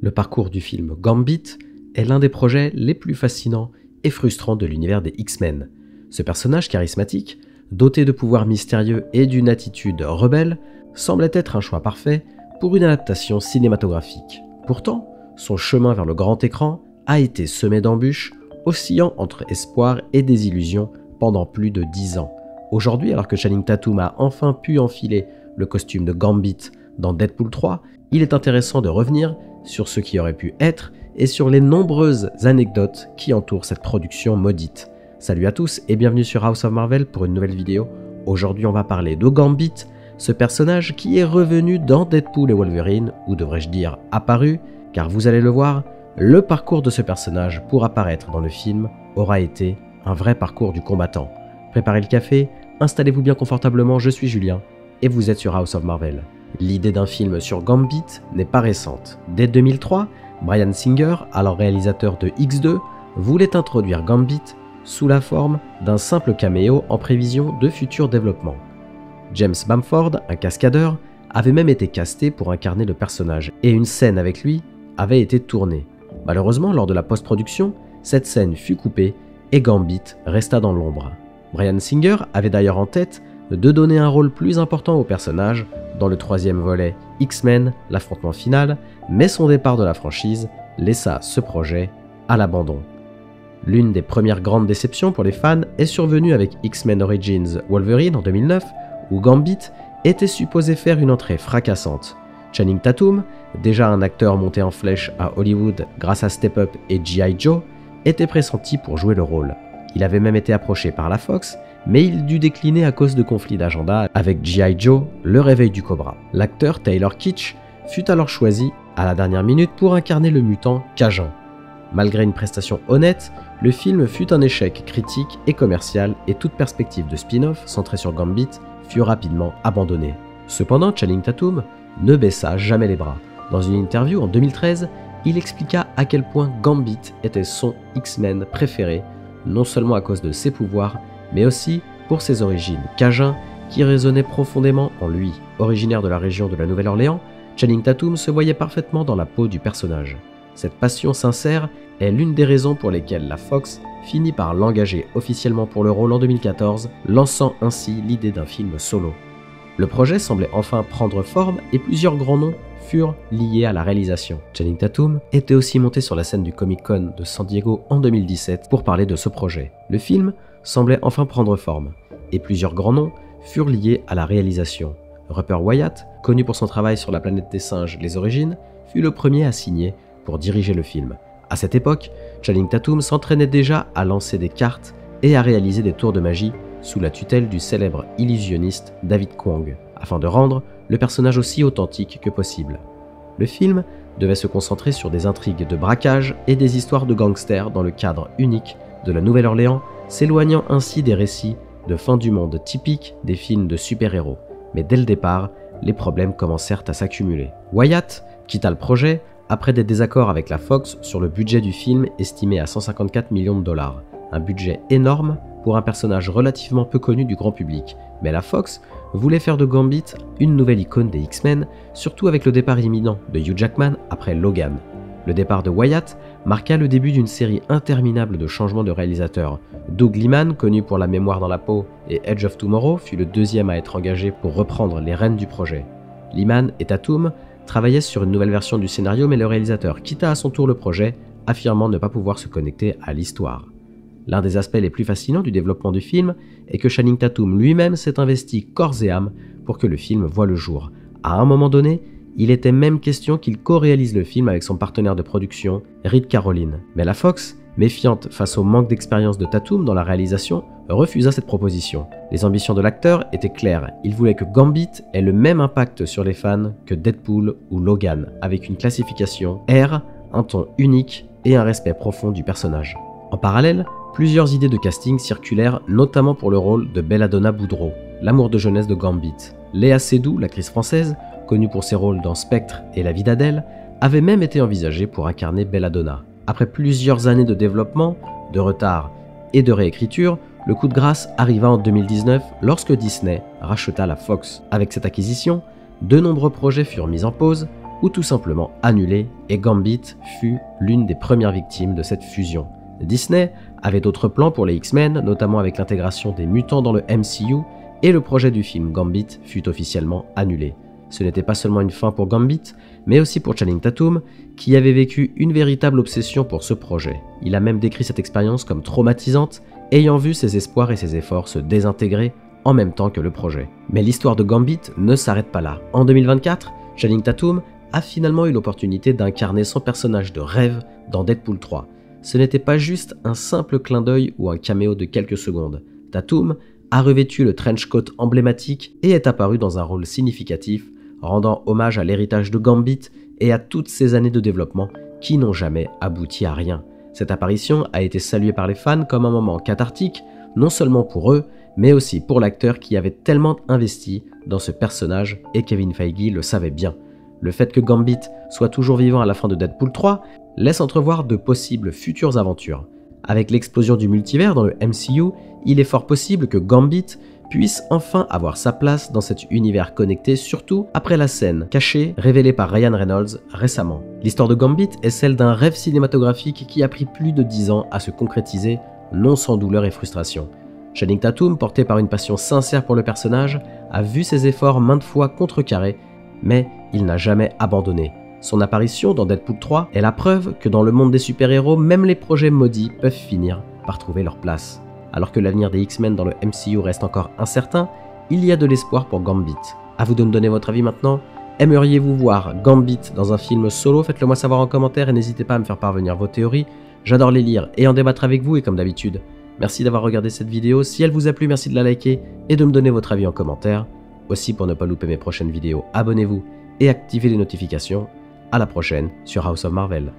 Le parcours du film Gambit est l'un des projets les plus fascinants et frustrants de l'univers des X-Men. Ce personnage charismatique, doté de pouvoirs mystérieux et d'une attitude rebelle, semblait être un choix parfait pour une adaptation cinématographique. Pourtant, son chemin vers le grand écran a été semé d'embûches, oscillant entre espoir et désillusion pendant plus de 10 ans. Aujourd'hui, alors que Channing Tatum a enfin pu enfiler le costume de Gambit dans Deadpool 3, il est intéressant de revenir sur ce qui aurait pu être et sur les nombreuses anecdotes qui entourent cette production maudite. Salut à tous et bienvenue sur House of Marvel pour une nouvelle vidéo. Aujourd'hui on va parler de Gambit, ce personnage qui est revenu dans Deadpool et Wolverine, ou devrais-je dire apparu, car vous allez le voir, le parcours de ce personnage pour apparaître dans le film aura été un vrai parcours du combattant. Préparez le café, installez-vous bien confortablement, je suis Julien et vous êtes sur House of Marvel. L'idée d'un film sur Gambit n'est pas récente. Dès 2003, Bryan Singer, alors réalisateur de X2, voulait introduire Gambit sous la forme d'un simple caméo en prévision de futurs développements. James Bamford, un cascadeur, avait même été casté pour incarner le personnage et une scène avec lui avait été tournée. Malheureusement, lors de la post-production, cette scène fut coupée et Gambit resta dans l'ombre. Bryan Singer avait d'ailleurs en tête de donner un rôle plus important au personnage dans le troisième volet X-Men, l'affrontement final, mais son départ de la franchise laissa ce projet à l'abandon. L'une des premières grandes déceptions pour les fans est survenue avec X-Men Origins Wolverine en 2009, où Gambit était supposé faire une entrée fracassante. Channing Tatum, déjà un acteur monté en flèche à Hollywood grâce à Step Up et G.I. Joe, était pressenti pour jouer le rôle. Il avait même été approché par la Fox, mais il dut décliner à cause de conflits d'agenda avec G.I. Joe, le réveil du Cobra. L'acteur Taylor Kitsch fut alors choisi à la dernière minute pour incarner le mutant Cajun. Malgré une prestation honnête, le film fut un échec critique et commercial et toute perspective de spin-off centrée sur Gambit fut rapidement abandonnée. Cependant, Channing Tatum ne baissa jamais les bras. Dans une interview en 2013, il expliqua à quel point Gambit était son X-Men préféré, non seulement à cause de ses pouvoirs, mais aussi pour ses origines Cajun qui résonnaient profondément en lui. Originaire de la région de la Nouvelle-Orléans, Channing Tatum se voyait parfaitement dans la peau du personnage. Cette passion sincère est l'une des raisons pour lesquelles la Fox finit par l'engager officiellement pour le rôle en 2014, lançant ainsi l'idée d'un film solo. Le projet semblait enfin prendre forme et plusieurs grands noms furent liés à la réalisation. Channing Tatum était aussi monté sur la scène du Comic-Con de San Diego en 2017 pour parler de ce projet. Le film semblait enfin prendre forme, et plusieurs grands noms furent liés à la réalisation. Rupert Wyatt, connu pour son travail sur la planète des singes Les Origines, fut le premier à signer pour diriger le film. À cette époque, Channing Tatum s'entraînait déjà à lancer des cartes et à réaliser des tours de magie sous la tutelle du célèbre illusionniste David Kwong, afin de rendre le personnage aussi authentique que possible. Le film devait se concentrer sur des intrigues de braquage et des histoires de gangsters dans le cadre unique de la Nouvelle-Orléans, s'éloignant ainsi des récits de fin du monde typiques des films de super-héros. Mais dès le départ, les problèmes commencèrent à s'accumuler. Wyatt quitta le projet après des désaccords avec la Fox sur le budget du film estimé à 154 millions de dollars. Un budget énorme pour un personnage relativement peu connu du grand public. Mais la Fox voulait faire de Gambit une nouvelle icône des X-Men, surtout avec le départ imminent de Hugh Jackman après Logan. Le départ de Wyatt marqua le début d'une série interminable de changements de réalisateurs. Doug Liman, connu pour La mémoire dans la peau et Edge of Tomorrow, fut le deuxième à être engagé pour reprendre les rênes du projet. Liman et Tatum travaillaient sur une nouvelle version du scénario, mais le réalisateur quitta à son tour le projet, affirmant ne pas pouvoir se connecter à l'histoire. L'un des aspects les plus fascinants du développement du film est que Channing Tatum lui-même s'est investi corps et âme pour que le film voie le jour. À un moment donné, il était même question qu'il co-réalise le film avec son partenaire de production, Reed Caroline. Mais la Fox, méfiante face au manque d'expérience de Tatum dans la réalisation, refusa cette proposition. Les ambitions de l'acteur étaient claires, il voulait que Gambit ait le même impact sur les fans que Deadpool ou Logan, avec une classification R, un ton unique et un respect profond du personnage. En parallèle, plusieurs idées de casting circulèrent, notamment pour le rôle de Belladonna Boudreau, l'amour de jeunesse de Gambit. Léa Seydoux, l'actrice française, connue pour ses rôles dans Spectre et La vie d'Adèle, avait même été envisagée pour incarner Belladonna. Après plusieurs années de développement, de retard et de réécriture, le coup de grâce arriva en 2019 lorsque Disney racheta la Fox. Avec cette acquisition, de nombreux projets furent mis en pause ou tout simplement annulé, et Gambit fut l'une des premières victimes de cette fusion. Disney avait d'autres plans pour les X-Men, notamment avec l'intégration des mutants dans le MCU, et le projet du film Gambit fut officiellement annulé. Ce n'était pas seulement une fin pour Gambit, mais aussi pour Channing Tatum, qui avait vécu une véritable obsession pour ce projet. Il a même décrit cette expérience comme traumatisante, ayant vu ses espoirs et ses efforts se désintégrer en même temps que le projet. Mais l'histoire de Gambit ne s'arrête pas là. En 2024, Channing Tatum a finalement eu l'opportunité d'incarner son personnage de rêve dans Deadpool 3. Ce n'était pas juste un simple clin d'œil ou un caméo de quelques secondes. Tatum a revêtu le trench coat emblématique et est apparu dans un rôle significatif, rendant hommage à l'héritage de Gambit et à toutes ces années de développement qui n'ont jamais abouti à rien. Cette apparition a été saluée par les fans comme un moment cathartique, non seulement pour eux, mais aussi pour l'acteur qui avait tellement investi dans ce personnage, et Kevin Feige le savait bien. Le fait que Gambit soit toujours vivant à la fin de Deadpool 3 laisse entrevoir de possibles futures aventures. Avec l'explosion du multivers dans le MCU, il est fort possible que Gambit puisse enfin avoir sa place dans cet univers connecté, surtout après la scène cachée révélée par Ryan Reynolds récemment. L'histoire de Gambit est celle d'un rêve cinématographique qui a pris plus de 10 ans à se concrétiser, non sans douleur et frustration. Channing Tatum, porté par une passion sincère pour le personnage, a vu ses efforts maintes fois contrecarrés, mais il n'a jamais abandonné. Son apparition dans Deadpool 3 est la preuve que dans le monde des super-héros, même les projets maudits peuvent finir par trouver leur place. Alors que l'avenir des X-Men dans le MCU reste encore incertain, il y a de l'espoir pour Gambit. À vous de me donner votre avis maintenant. Aimeriez-vous voir Gambit dans un film solo? Faites-le moi savoir en commentaire et n'hésitez pas à me faire parvenir vos théories. J'adore les lire et en débattre avec vous, et comme d'habitude, merci d'avoir regardé cette vidéo. Si elle vous a plu, merci de la liker et de me donner votre avis en commentaire. Aussi, pour ne pas louper mes prochaines vidéos, abonnez-vous et activez les notifications. À la prochaine sur House of Marvel.